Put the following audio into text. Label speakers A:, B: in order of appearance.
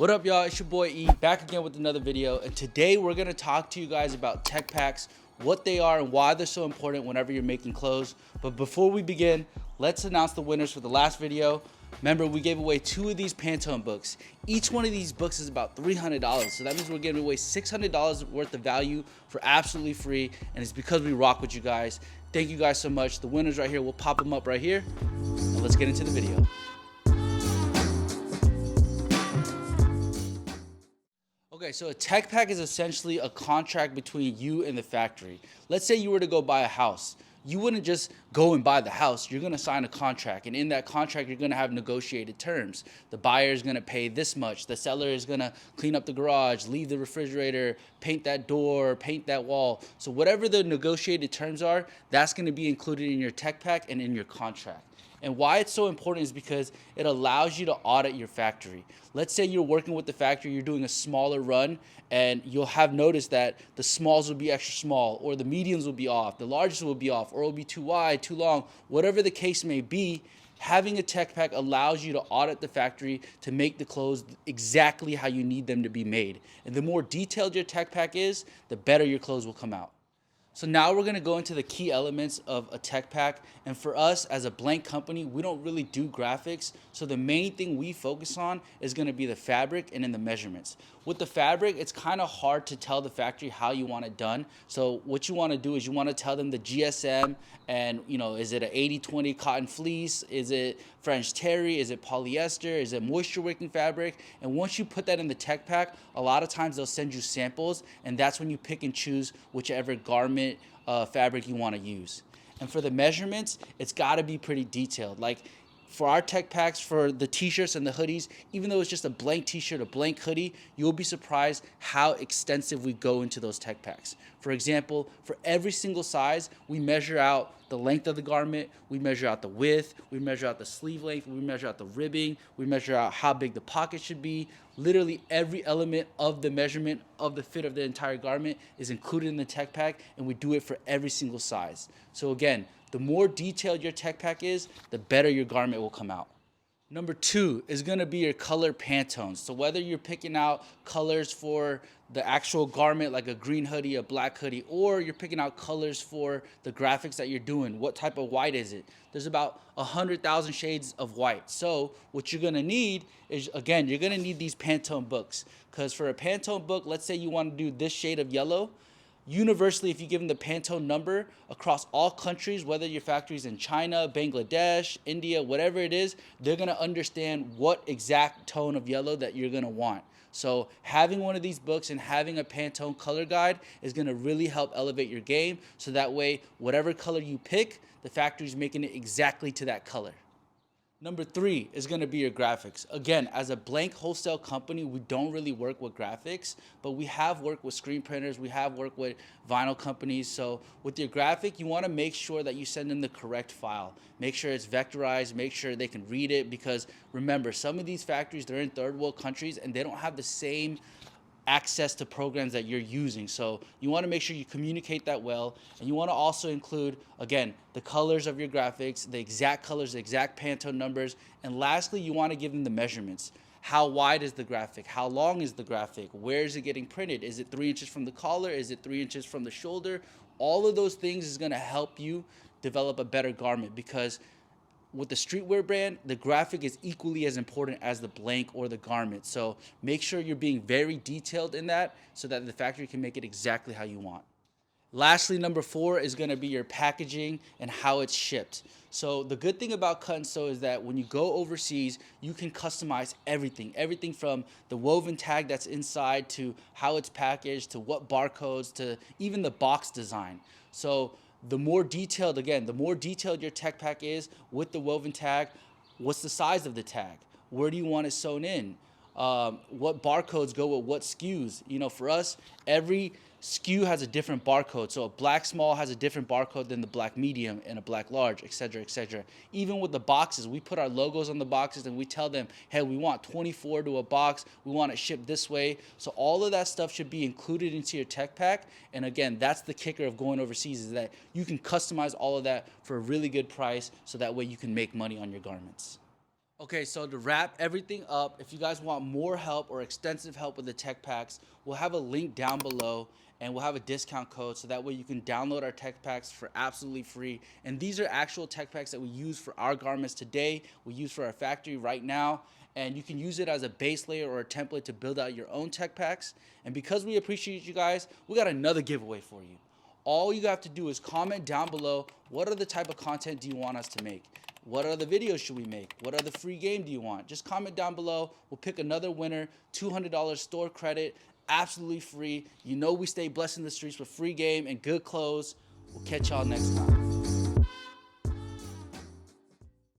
A: What up, y'all? It's your boy E, back again with another video, and today we're gonna talk to you guys about tech packs, what they are and why they're so important whenever you're making clothes. But before we begin, let's announce the winners for the last video. Remember, we gave away 2 of these Pantone books. Each one of these books is about $300, so that means we're giving away $600 worth of value for absolutely free, and it's because we rock with you guys. Thank you guys so much. The winners right here, we'll pop them up right here, and let's get into the video. Okay, so a tech pack is essentially a contract between you and the factory. Let's say you were to go buy a house. You wouldn't just go and buy the house. You're gonna sign a contract, and in that contract, you're gonna have negotiated terms. The buyer is gonna pay this much. The seller is gonna clean up the garage, leave the refrigerator, paint that door, paint that wall. So whatever the negotiated terms are, that's gonna be included in your tech pack and in your contract. And why it's so important is because it allows you to audit your factory. Let's say you're working with the factory, you're doing a smaller run, and you'll have noticed that the smalls will be extra small, or the mediums will be off, the largest will be off, or it'll be too wide, too long, whatever the case may be. Having a tech pack allows you to audit the factory to make the clothes exactly how you need them to be made. And the more detailed your tech pack is, the better your clothes will come out. So now we're gonna go into the key elements of a tech pack. And for us as a blank company, we don't really do graphics. So the main thing we focus on is gonna be the fabric and then the measurements. With the fabric, it's kind of hard to tell the factory how you want it done. So what you wanna do is you wanna tell them the GSM and, is it an 80-20 cotton fleece? Is it French terry? Is it polyester? Is it moisture wicking fabric? And once you put that in the tech pack, a lot of times they'll send you samples, and that's when you pick and choose whichever garment fabric you want to use. And for the measurements, it's got to be pretty detailed. Like for our tech packs, for the t-shirts and the hoodies, even though it's just a blank t-shirt, a blank hoodie, you'll be surprised how extensive we go into those tech packs. For example, for every single size, we measure out the length of the garment, we measure out the width, we measure out the sleeve length, we measure out the ribbing, we measure out how big the pocket should be. Literally every element of the measurement of the fit of the entire garment is included in the tech pack, and we do it for every single size. So again, the more detailed your tech pack is, the better your garment will come out. Number 2 is gonna be your color Pantones. So whether you're picking out colors for the actual garment, like a green hoodie, a black hoodie, or you're picking out colors for the graphics that you're doing, what type of white is it? There's about 100,000 shades of white. So what you're gonna need is, again, you're gonna need these Pantone books. Because for a Pantone book, let's say you wanna do this shade of yellow, universally, if you give them the Pantone number across all countries, whether your factory's in China, Bangladesh, India, whatever it is, they're gonna understand what exact tone of yellow that you're gonna want. So having one of these books and having a Pantone color guide is gonna really help elevate your game, so that way, whatever color you pick, the factory's making it exactly to that color. Number 3 is gonna be your graphics. Again, as a blank wholesale company, we don't really work with graphics, but we have worked with screen printers, we have worked with vinyl companies. So with your graphic, you wanna make sure that you send them the correct file. Make sure it's vectorized, make sure they can read it, because remember, some of these factories, they're in third world countries and they don't have the same access to programs that you're using. So you want to make sure you communicate that well, and you want to also include, again, the colors of your graphics, the exact colors, the exact Pantone numbers, and lastly, you want to give them the measurements. How wide is the graphic? How long is the graphic? Where is it getting printed? Is it 3 inches from the collar? Is it 3 inches from the shoulder? All of those things is going to help you develop a better garment, because with the streetwear brand, the graphic is equally as important as the blank or the garment. So make sure you're being very detailed in that, so that the factory can make it exactly how you want. Lastly, number 4 is gonna be your packaging and how it's shipped. So the good thing about Cut and Sew is that when you go overseas, you can customize everything from the woven tag that's inside, to how it's packaged, to what barcodes, to even the box design. So the more detailed your tech pack is with the woven tag, what's the size of the tag? Where do you want it sewn in? What barcodes go with what SKUs? For us, every SKU has a different barcode. So a black small has a different barcode than the black medium and a black large, etc., etc. Even with the boxes, we put our logos on the boxes and we tell them, hey, we want 24 to a box. We want it shipped this way. So all of that stuff should be included into your tech pack. And again, that's the kicker of going overseas, is that you can customize all of that for a really good price, so that way you can make money on your garments. Okay, so to wrap everything up, if you guys want more help or extensive help with the tech packs, we'll have a link down below and we'll have a discount code so that way you can download our tech packs for absolutely free. And these are actual tech packs that we use for our garments today, we use for our factory right now, and you can use it as a base layer or a template to build out your own tech packs. And because we appreciate you guys, we got another giveaway for you. All you have to do is comment down below, what are the type of content do you want us to make? What other videos should we make? What other free game do you want? Just comment down below. We'll pick another winner, $200 store credit, absolutely free. You know we stay blessed in the streets with free game and good clothes. We'll catch y'all next time.